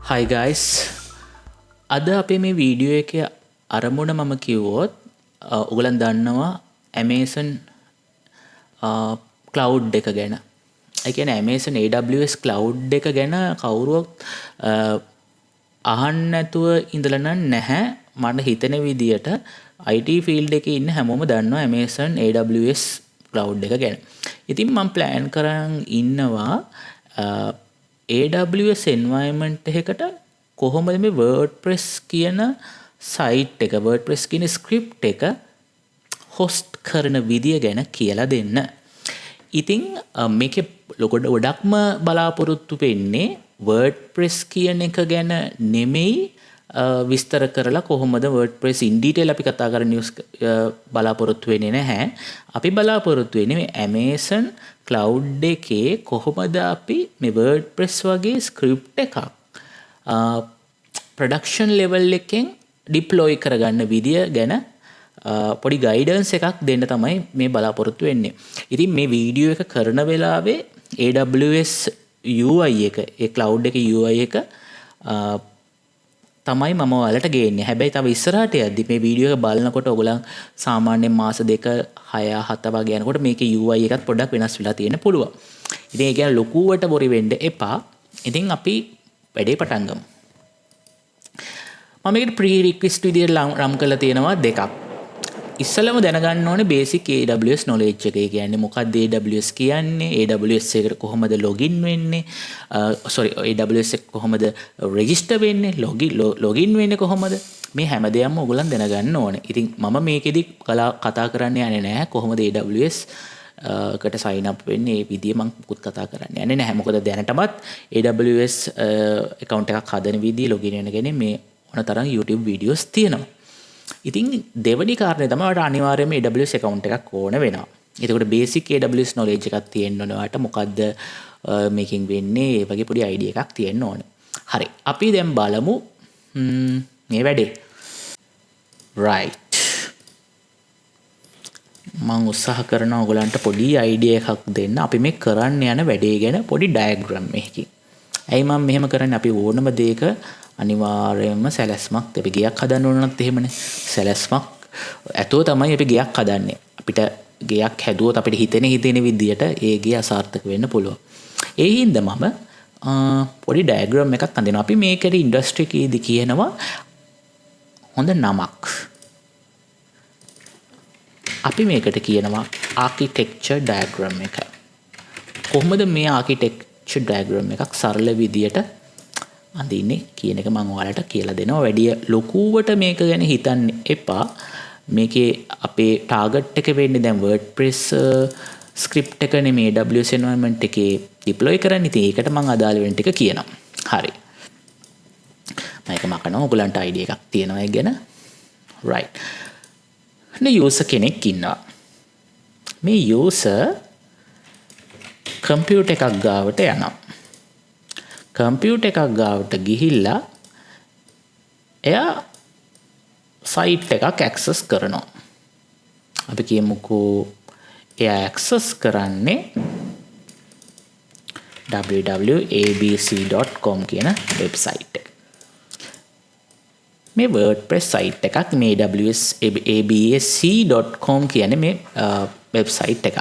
Hi guys. අද අපේ මේ වීඩියෝ එකේ අරමුණ මම කිව්වොත් ඔයගලන් දන්නවා Amazon cloud එක ගැන. ඒ කියන්නේ Amazon AWS cloud එක ගැන කවුරුවත් අහන්න නැතුව ඉඳලා නැහැ. මට හිතෙන විදියට IT field එකේ ඉන්න හැමෝම දන්නවා Amazon AWS cloud එක ගැන. ඉතින් මම plan කරන් ඉන්නවා AWS environment එකකට කොහොමද මේ WordPress කියන site එක WordPress කියන script එක host කරන විදිය ගැන කියලා දෙන්න. ඉතින් මේකේ ගොඩක්ම බලාපොරොත්තු වෙන්නේ WordPress කියන එක ගැන නෙමෙයි විස්තර කරලා කොහොමද WordPress in detail අපි කතා කරන news බලාපොරොත්තු වෙන්නේ නැහැ. අපි බලාපොරොත්තු වෙන්නේ මේ Amazon cloud එකේ කොහොමද අපි මේ WordPress වගේ script එකක් production level එකෙන් deploy කරගන්න විදිය ගැන පොඩි guidance එකක් දෙන්න තමයි මේ බලාපොරොත්තු වෙන්නේ. ඉතින් මේ වීඩියෝ එක කරන වෙලාවේ AWS UI එක ඒ cloud එකේ UI එක තමයි මම ඔයාලට ගේන්නේ. හැබැයි තව ඉස්සරහට යද්දි මේ වීඩියෝ එක බලනකොට ඔයගොල්ලන් සාමාන්‍යයෙන් මාස 2 6 7 වගේ යනකොට මේකේ UI එකත් පොඩ්ඩක් වෙනස් වෙලා තියෙන්න පුළුවන්. ඉතින් ඒ කියන්නේ ලොකුවට බොරි වෙන්න එපා. ඉතින් අපි වැඩේ පටන් ගමු. මම මේකට pre-request විදියට රම් කරලා තියෙනවා දෙකක්. ඉස්සෙල්ලම දැනගන්න ඕනේ basic AWS knowledge එක. ඒ කියන්නේ මොකක්ද AWS කියන්නේ? AWS එකට කොහොමද login වෙන්නේ? AWS එක කොහොමද register වෙන්නේ? login වෙන්නේ කොහොමද? මේ හැම දෙයක්ම ඔයගොල්ලන් දැනගන්න ඕනේ. ඉතින් මම මේකෙදි කතා කරන්න යන්නේ නැහැ කොහොමද AWS කට sign up වෙන්නේ. මේ විදිය මම මුකුත් කතා කරන්න යන්නේ නැහැ. මොකද දැනටමත් AWS account එකක් හදන විදිය login වෙන ගැන මේ ඕන තරම් YouTube videos තියෙනවා. ඉතින් දෙවැනි කාරණේ තමයි ඔයාලට අනිවාර්යයෙන්ම AWS account එකක් ඕන වෙනවා. එතකොට basic AWS knowledge එකක් තියෙන්න ඕන. ඔයාලට මොකද්ද මේකෙන් වෙන්නේ? ඒ වගේ පොඩි idea එකක් තියෙන්න ඕන. හරි. අපි දැන් බලමු මේ වැඩේ. right. මම උත්සාහ කරනවා ඔයගලන්ට පොඩි idea එකක් දෙන්න. අපි මේ කරන්න යන වැඩේ ගැන පොඩි diagram එකකින්. ඇයි මම මෙහෙම කරන්නේ? අපි ඕනම දෙයක අනිවාර්යයෙන්ම සැලැස්මක් අපි ගයක් හදන්න ඕන නැත් එහෙමනේ. සැලැස්මක් ඇතුව තමයි අපි ගයක් හදන්නේ. අපිට ගයක් හැදුවොත් අපිට හිතෙන විදියට ඒ ගේ අසාර්ථක වෙන්න පුළුවන්. ඒ හින්දා මම පොඩි ඩයග්‍රෑම් එකක් අඳිනවා. අපි මේකට ඉන්ඩස්ට්‍රි එකේදී කියනවා හොඳ නමක්. අපි මේකට කියනවා ආකිටෙක්චර් ඩයග්‍රෑම් එක. කොහොමද මේ ආකිටෙක්චර් ඩයග්‍රෑම් එකක් සරල විදියට අඳින්නේ කියන එක මම ඔයාලට කියලා දෙනවා. වැඩි ලොකුවට මේක ගැන හිතන්න එපා. මේකේ අපේ ටාගට් එක වෙන්නේ දැන් WordPress script එක නෙමේ AWS environment එකේ deploy කරන්නේ. ඉතින් ඒකට මම අදාළ වෙන ටික කියනවා. හරි. මේක මකනවා. ඔයගලන්ට idea එකක් තියෙනවා ඒක ගැන. right. මේ user කෙනෙක් ඉන්නවා. මේ user computer එකක් ගාවට යනවා. කම්පියුටර් එකක් ගාවට ගිහිල්ලා එයා සයිට් එකක් ඇක්සස් කරනවා. අපි කියමුකෝ එයා ඇක්සස් කරන්නේ www.abc.com කියන වෙබ්සයිට් එක. මේ WordPress සයිට් එකක් මේ abc.com කියන්නේ මේ වෙබ්සයිට් එකක්.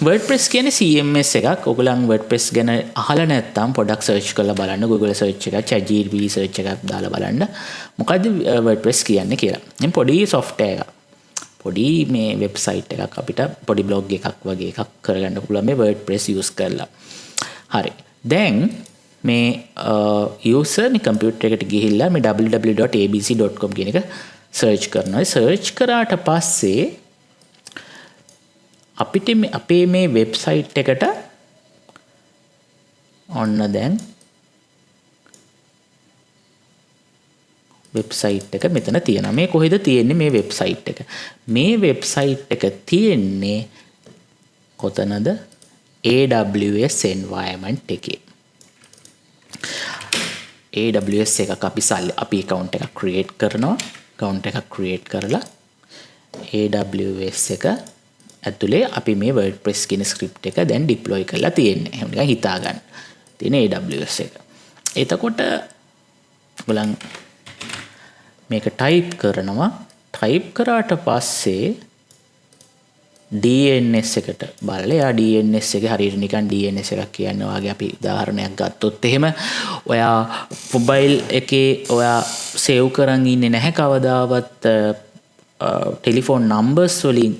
WordPress කියන්නේ CMS එකක්. ඔයගොල්ලන් WordPress ගැන අහලා නැත්නම් පොඩ්ඩක් search කරලා බලන්න. Google search එක, ChatGPT search එකක් දාලා බලන්න. මොකද්ද WordPress කියන්නේ කියලා. මේ පොඩි software එකක්. පොඩි මේ website එකක් අපිට පොඩි blog එකක් වගේ එකක් කරගන්න පුළුවන් මේ WordPress use කරලා. හරි. දැන් මේ user මේ computer එකට ගිහිල්ලා මේ www.abc.com කියන එක search කරනවා. search කරාට පස්සේ අපිට අපේ මේ වෙබ්සයිට් එකට ඔන්න දැන් වෙබ්සයිට් එක මෙතන තියෙනවා. මේ කොහෙද තියෙන්නේ මේ වෙබ්සයිට් එක? මේ වෙබ්සයිට් එක තියෙන්නේ කොතනද? AWS environment එකේ. AWS එකක අපි account එකක් create කරනවා. account එකක් create කරලා AWS එක ඇතුලේ අපි මේ WordPress කියන script එක දැන් deploy කරලා තියෙන්නේ. එහෙනම් නිකන් හිතා ගන්න. තියෙන AWS එක. එතකොට ඔයගොල්ලන් මේක ටයිප් කරනවා. ටයිප් කරාට පස්සේ DNS එකට බලලා යා DNS එක හරියට නිකන් DNS එකක් කියන්නේ වාගේ අපි උදාහරණයක් ගත්තොත් එහෙම ඔයා මොබයිල් එකේ ඔයා සේව් කරන් ඉන්නේ නැහැ කවදාවත් ටෙලිෆෝන් නම්බර්ස් වලින්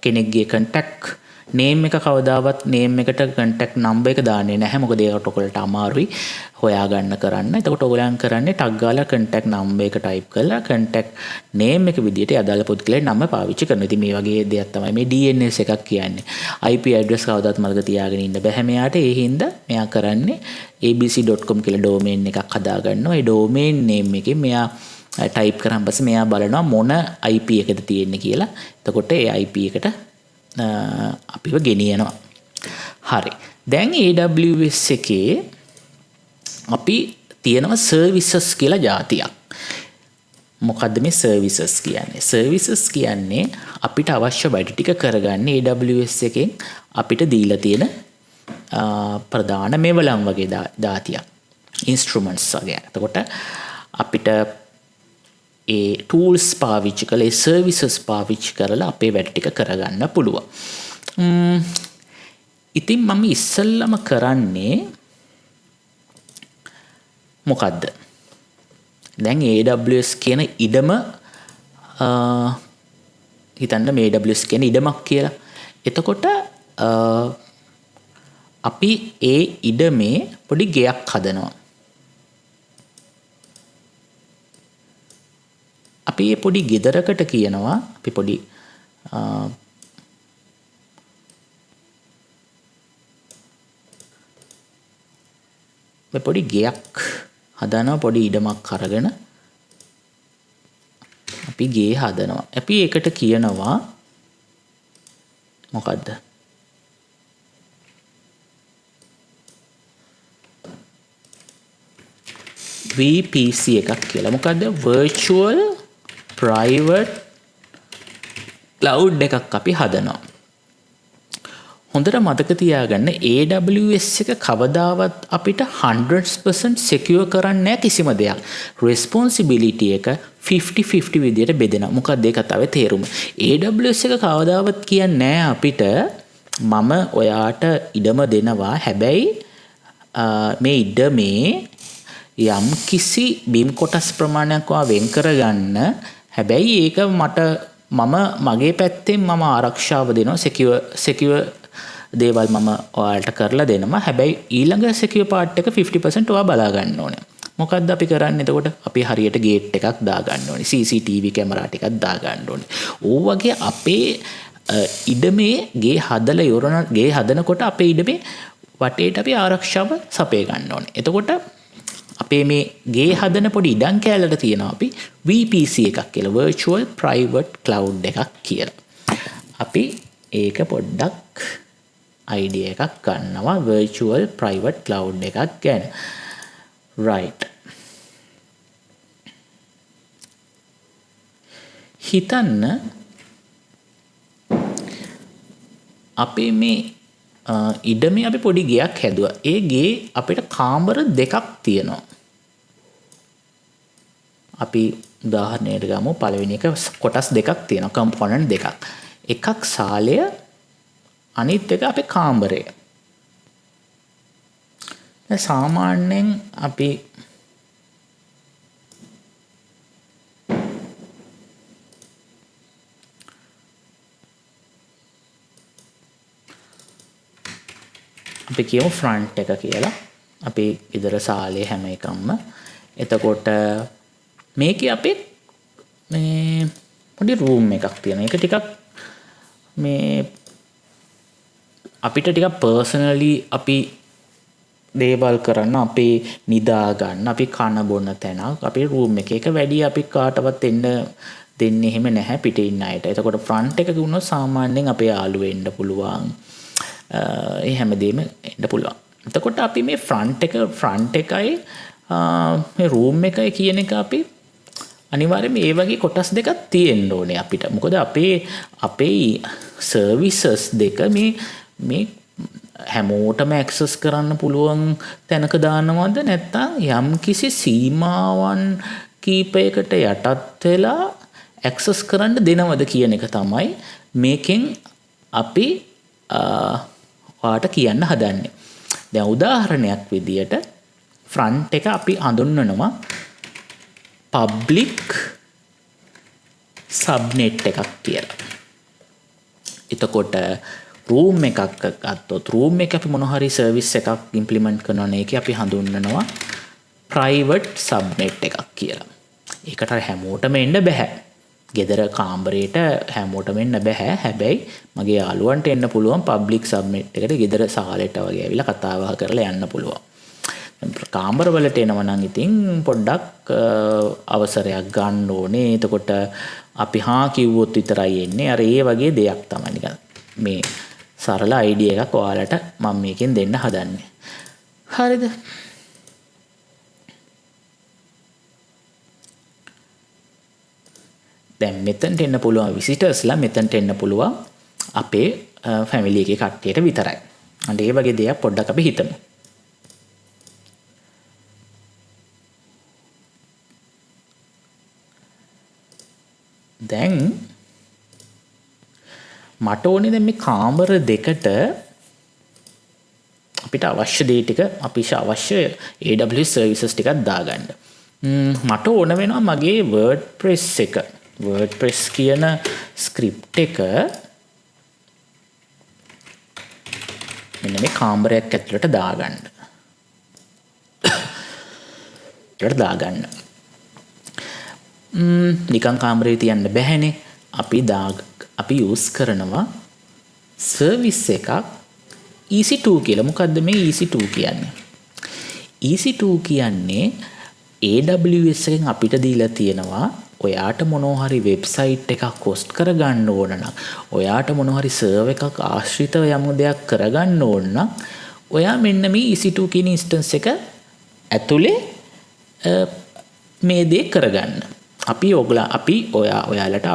කෙනෙක්ගේ කන්ටැක්ට් නේම් එක කවදාවත් නේම් එකට කන්ටැක්ට් නම්බර් එක දාන්නේ නැහැ. මොකද ඒකට ඔයගොල්ලන්ට අමාරුයි හොයාගන්න කරන්න. එතකොට ඔයගොල්ලන් කරන්නේ ටග් ගාලා කන්ටැක්ට් නම්බර් එක ටයිප් කරලා කන්ටැක්ට් නේම් එක විදියට අදාළ පුද්ගලයාගේ නම පාවිච්චි කරනවා. ඉතින් මේ වගේ දෙයක් තමයි මේ DNS එකක් කියන්නේ. IP ඇඩ්‍රස් කවදාවත් මතක තියාගෙන ඉන්න බෑ මෙයාට. ඒ හින්දා මෙයා කරන්නේ abc.com කියලා ඩොමේන් එකක් හදා ගන්නවා. ඒ ඩොමේන් නේම් එකෙන් මෙයා ටයිප් කරාන් පස්සේ මෙයා බලනවා මොන IP එකද තියෙන්නේ කියලා. එතකොට ඒ IP එකට අපිව ගෙනියනවා. හරි. දැන් AWS එකේ අපි තියෙනවා සර්විසස් කියලා જાතියක්. මොකද්ද මේ සර්විසස් කියන්නේ? සර්විසස් කියන්නේ අපිට අවශ්‍ය වැඩ ටික කරගන්න AWS එකෙන් අපිට දීලා තියෙන ප්‍රධාන මෙවලම් වගේ જાතියක්. ඉන්ස්ට්‍රුමන්ට්ස් වගේ. එතකොට අපිට ඒ ටූල්ස් පාවිච්චි කරලා ඒ සර්විසස් පාවිච්චි කරලා අපේ වැඩ ටික කරගන්න පුළුවන්. ඉතින් මම ඉස්සෙල්ලම කරන්නේ මොකද්ද? දැන් AWS කියන ඉඩම හිතන්න මේ AWS කියන ඉඩමක් කියලා. එතකොට අපි ඒ ඉඩමේ පොඩි ගෙයක් හදනවා. අපි මේ පොඩි ගෙදරකට කියනවා අපි පොඩි මේ පොඩි ගෙයක් හදනවා. පොඩි ඉඩමක් අරගෙන අපි ගේ හදනවා. අපි ඒකට කියනවා මොකද්ද? VPC එකක් කියලා. මොකද්ද? virtual private cloud එකක් අපි හදනවා. හොඳට මතක තියාගන්න AWS එක කවදාවත් අපිට 100% secure කරන්නේ නැහැ කිසිම දෙයක්. responsibility එක 50-50 විදියට බෙදෙනවා. මොකක්ද ඒ කතාවේ තේරුම? AWS එක කවදාවත් කියන්නේ නැහැ අපිට මම ඔයාට ඉඩම දෙනවා. හැබැයි මේ ඉඩමේ යම් කිසි බිම් කොටස් ප්‍රමාණයක් වෙන් කරගන්න. හැබැයි ඒක මම මගේ පැත්තෙන් මම ආරක්ෂාව දෙනවා. secure දේවල් මම ඔයාලට කරලා දෙනවා. හැබැයි ඊළඟ secure part එක 50% ඔයා බලා ගන්න ඕනේ. මොකද්ද අපි කරන්නේ එතකොට? අපි හරියට ගේට් එකක් දා ගන්න ඕනේ. CCTV කැමරා ටිකක් දා ගන්න ඕනේ. ඕ වගේ අපේ ඉඩමේ ගේ හදනකොට අපේ ඉඩමේ වටේට අපි ආරක්ෂාව සපය ගන්න ඕනේ. එතකොට අපේ මේ ගේ හදන පොඩි ඉඩම් කෑල්ලට තියෙනවා අපි VPC එකක් කියලා. virtual private cloud එකක් කියලා. අපි ඒක පොඩ්ඩක් idea එකක් ගන්නවා virtual private cloud එකක් ගැන. right. හිතන්න අපේ මේ ඉඩමේ අපි පොඩි ගෙයක් හැදුවා. ඒ ගේ අපිට කාමර දෙකක් තියෙනවා. අපි උදාහරණයකට ගමු. පළවෙනි එක කොටස් දෙකක් තියෙනවා. කම්පොනන්ට් දෙකක්. එකක් සාලය, අනිත් එක අපේ කාමරය. දැන් සාමාන්‍යයෙන් අපි කියමු ෆ්‍රන්ට් එක කියලා. අපේ ගෙදර සාලේ හැම එකක්ම. එතකොට මේකේ අපේ මේ පොඩි රූම් එකක් තියෙනවා. ඒක ටිකක් මේ අපිට ටිකක් පර්සනලි අපි දේවල් කරන්න, අපේ නිදා ගන්න, අපි කන බොන තැනක් අපේ රූම් එකේ. ඒක වැඩි අපි කාටවත් එන්න දෙන්නේ එහෙම නැහැ පිටේ ඉන්න අයට. එතකොට ෆ්‍රන්ට් එක වුණොත් සාමාන්‍යයෙන් අපේ යාළුවෝ එන්න පුළුවන්. ඒ හැමදේම එන්න පුළුවන්. එතකොට අපි මේ ෆ්‍රන්ට් එකයි මේ රූම් එකයි කියන එක අපි අනිවාර්යයෙන් මේ වගේ කොටස් දෙකක් තියෙන්න ඕනේ අපිට. මොකද අපේ සර්විසස් දෙක මේ හැමෝටම ඇක්සස් කරන්න පුළුවන් තැනක දානවද නැත්නම් යම් කිසි සීමාවන් කීපයකට යටත් වෙලා ඇක්සස් කරන්න දෙනවද කියන එක තමයි මේකෙන් අපි ඔයාට කියන්න හදන්නේ. දැන් උදාහරණයක් විදියට ෆ්‍රන්ට් එක අපි හඳුන්වනවා පබ්ලික් සබ්නෙට් එකක් කියලා. එතකොට රූම් එකක් ගත්තොත් රූම් එක අපි මොන හරි සර්විස් එකක් ඉම්ප්ලිමන්ට් කරනවා නේ අපි හඳුන්වනවා ප්‍රයිවට් සබ්නෙට් එකක් කියලා. ඒකට හැමෝටම එන්න බෑ. ගෙදර කාමරේට හැමෝටම එන්න බෑ. හැබැයි මගේ යාළුවන්ට එන්න පුළුවන් පබ්ලික් සබ්නෙට් එකට ගෙදර සාලෙට වගේ ඇවිල්ලා කතා බහ කරලා යන්න පුළුවන්. කාමර වලට එනවා නම් ඉතින් පොඩ්ඩක් අවසරයක් ගන්න ඕනේ. එතකොට අපි හා කිව්වොත් විතරයි එන්නේ. අර ඒ වගේ දෙයක් තමයි නිකන් මේ සරල අයිඩියා එකක් ඔයාලට මම මේකෙන් දෙන්න හදන්නේ. හරිද? දැන් මෙතනට එන්න පුළුවන් විසිටර්ස්ලා මෙතනට එන්න පුළුවන් අපේ ෆැමිලි එකේ කට්ටියට විතරයි. අන්න ඒ වගේ දෙයක් පොඩ්ඩක් අපි හිතමු. දැන් මට ඕනේ දැන් මේ කාමර දෙකට අපිට අවශ්‍ය දේ ටික අපිට අවශ්‍ය AWS services ටිකක් දාගන්න. මට ඕන වෙනවා මගේ WordPress කියන ස්ක්‍රිප්ට් එක මෙන්න මේ කාමරයක් ඇතුළට දාගන්න. නිකන් කාමරේ තියන්න බැහැනේ. අපි යූස් කරනවා සර්විස් එකක් EC2 කියලා. මොකද්ද මේ EC2 කියන්නේ? EC2 කියන්නේ AWS එකෙන් අපිට දීලා තියෙනවා ඔයාට මොනවා හරි වෙබ්සයිට් එකක් හොස්ට් කරගන්න ඕන නම්, ඔයාට මොනවා හරි සර්වර් එකක් ආශ්‍රිතව යමු දෙයක් කරගන්න ඕන නම්, ඔයා මෙන්න මේ EC2 කියන ඉන්ස්ටන්ස් එක ඇතුලේ මේ දේ කරගන්න. ඔයාලට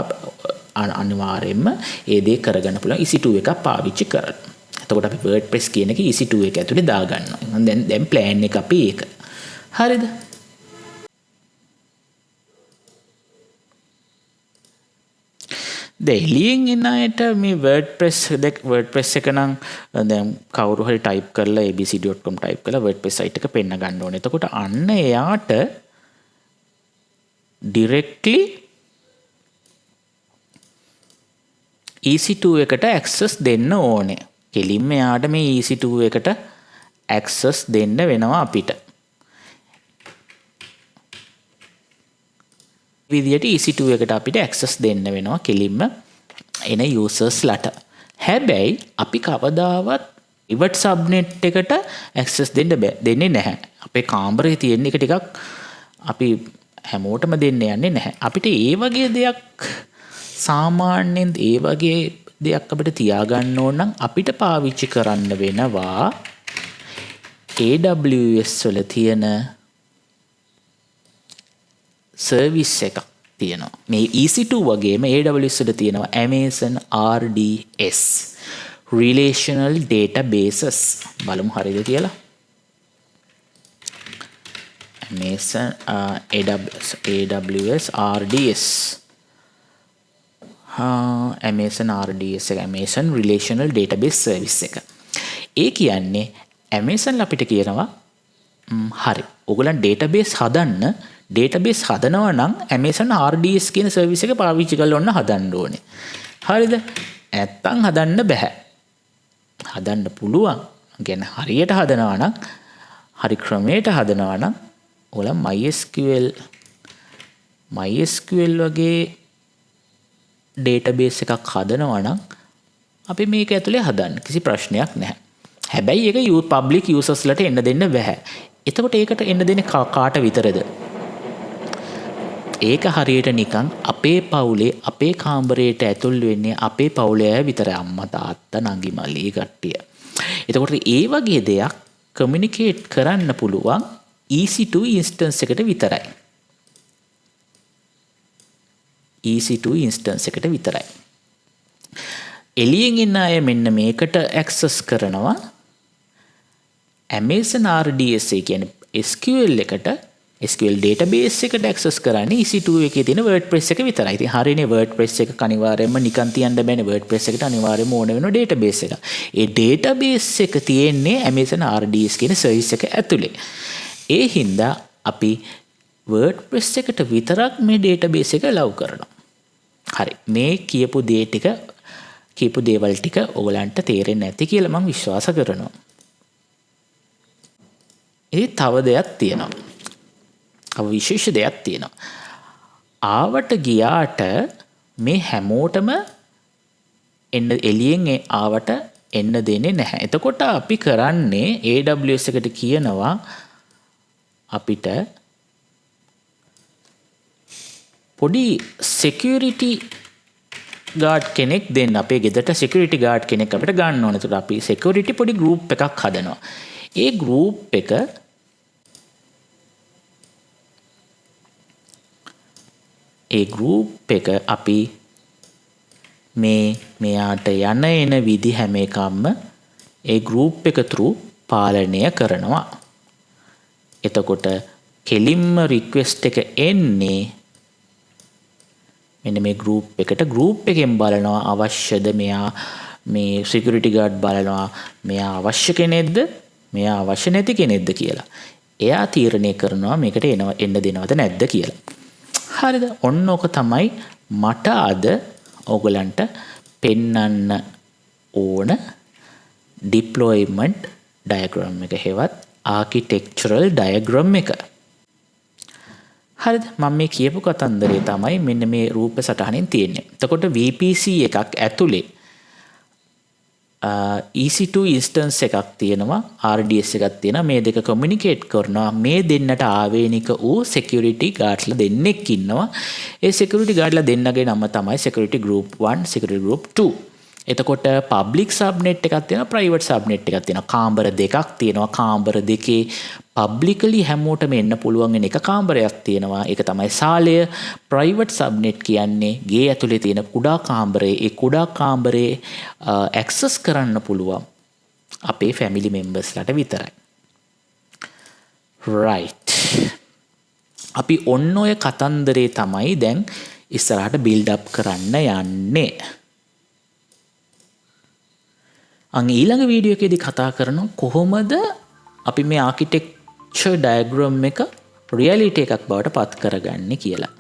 අනිවාර්යයෙන්ම ඒ දේ කරගන්න පුළුවන් EC2 එකක් පාවිච්චි කරලා. එතකොට අපි WordPress කියන එක EC2 එක ඇතුලේ දාගන්නවා. දැන් ප්ලෑන් එක අපි ඒක. හරිද? එළියෙන් එන අයට මේ WordPress එක නම් දැන් කවුරු හරි ටයිප් කරලා abc.com ටයිප් කරලා WordPress site එක පෙන්න ගන්න ඕනේ. එතකොට අන්න එයාට directly EC2 එකට access දෙන්න ඕනේ. කෙලින්ම එයාට මේ EC2 එකට access දෙන්න වෙනවා අපිට. විදියට EC2 එකට අපිට access දෙන්න වෙනවා කෙලින්ම එන usersලට. හැබැයි අපි කවදාවත් private subnet එකට access දෙන්නේ නැහැ. අපේ කාමරේ තියෙන එක ටිකක් අපි හැමෝටම දෙන්න යන්නේ නැහැ. අපිට ඒ වගේ දෙයක් සාමාන්‍යයෙන් ඒ වගේ දෙයක් අපිට තියාගන්න ඕන නම් අපිට පාවිච්චි කරන්න වෙනවා AWS වල තියෙන සර්විස් එකක් තියෙනවා. මේ EC2 වගේම AWS වල තියෙනවා Amazon RDS Relational Databases. බලමු හරිද කියලා. Amazon AWS RDS Amazon RDS එක Amazon Relational Database Service එක. ඒ කියන්නේ Amazon අපිට කියනවා හරි ඔයගොල්ලන් database හදනවා නම් Amazon RDS කියන සර්විස් එක පාවිච්චි කරලා ඔන්න හදන්න ඕනේ. හරිද? නැත්තම් හදන්න බෑ. හදන්න පුළුවන්. කියන්නේ හරියට හදනවා නම් හරි ක්‍රමයට හදනවා නම් ඔයාලා MySQL වගේ database එකක් හදනවා නම් අපි මේක ඇතුලේ හදන්න කිසි ප්‍රශ්නයක් නැහැ. හැබැයි ඒක public usersලට එන්න දෙන්න බෑ. එතකොට ඒකට එන්න දෙන්නේ කාට විතරද? ඒක හරියට නිකන් අපේ පවුලේ අපේ කාමරයට ඇතුල් වෙන්නේ අපේ පවුලේ අය විතරයි. අම්මා තාත්තා නංගි මල්ලි කට්ටිය. එතකොට ඒ වගේ දෙයක් කමියුනිකේට් කරන්න පුළුවන් EC2 ඉන්ස්ටන්ස් එකට විතරයි. EC2 ඉන්ස්ටන්ස් එකට විතරයි. එළියෙන් එන අය මෙන්න මේකට ඇක්සස් කරනවා Amazon RDS කියන්නේ SQL එකට SQL database එකට access කරන්නේ EC2 එකේ තියෙන WordPress එක විතරයි. ඉතින් හරියනේ WordPress එක අනිවාර්යයෙන්ම නිකන් තියන්න බෑනේ. WordPress එකට අනිවාර්යයෙන්ම ඕන වෙන database එක. ඒ database එක තියෙන්නේ Amazon RDS කියන service එක ඇතුලේ. ඒ හින්දා අපි WordPress එකට විතරක් මේ database එක allow කරනවා. හරි. මේ කියපු දේවල් ටික ඔයගලන්ට තේරෙන්නේ නැති කියලා මම විශ්වාස කරනවා. තව දෙයක් තියෙනවා. විශේෂ දෙයක් තියෙනවා. ආවට ගියාට මේ හැමෝටම එළියෙන් ආවට එන්න දෙන්නේ නැහැ. එතකොට අපි කරන්නේ AWS එකට කියනවා අපිට පොඩි security guard කෙනෙක් දෙන්න. අපේ ගෙදරට security guard කෙනෙක් අපිට ගන්න ඕනේ. ඒකට අපි security පොඩි group එකක් හදනවා. ඒ group එක අපි මෙයාට යන එන විදි හැම එකක්ම ඒ group එක through පාලනය කරනවා. එතකොට කෙලින්ම request එක එන්නේ මෙන්න මේ group එකට. group එකෙන් බලනවා අවශ්‍යද මෙයා මේ security guard බලනවා මෙයා අවශ්‍ය කෙනෙක්ද මෙයා අවශ්‍ය නැති කෙනෙක්ද කියලා. එයා තීරණය කරනවා මේකට එන්න දෙනවද නැද්ද කියලා. හරිද? ඔන්න ඕක තමයි මට අද ඔයගලන්ට පෙන්වන්න ඕන deployment diagram එක හෙවත් architectural diagram එක. හරිද? මම මේ කියපු කතන්දරේ තමයි මෙන්න මේ රූප සටහනින් තියෙන්නේ. එතකොට VPC එකක් ඇතුලේ EC2 instance එකක් තියෙනවා, RDS එකක් තියෙනවා. මේ දෙක communicate කරනවා. මේ දෙන්නට ආවේනික වූ security guardලා දෙන්නෙක් ඉන්නවා. ඒ security guardලා දෙන්නගේ නම තමයි security group 1, security group 2. එතකොට public subnet එකක් තියෙනවා, private subnet එකක් තියෙනවා. කාමර දෙකක් තියෙනවා. කාමර දෙකේ publicly හැමෝටම එන්න පුළුවන් වෙන එක කාමරයක් තියෙනවා. ඒක තමයි සාලය. private subnet කියන්නේ ගේ ඇතුලේ තියෙන කුඩා කාමරේ. ඒ කුඩා කාමරේ access කරන්න පුළුවන් අපේ family members ලාට විතරයි. right. අපි ඔන්න ඔය කතන්දරේ තමයි දැන් ඉස්සරහට build up කරන්න යන්නේ. ඊළඟ වීඩියෝ එකේදී කතා කරනවා කොහොමද අපි මේ ආකිටෙක්චර් ඩයග්‍රෑම් එක රියැලිටි එකක් බවට පත් කරගන්නේ කියලා.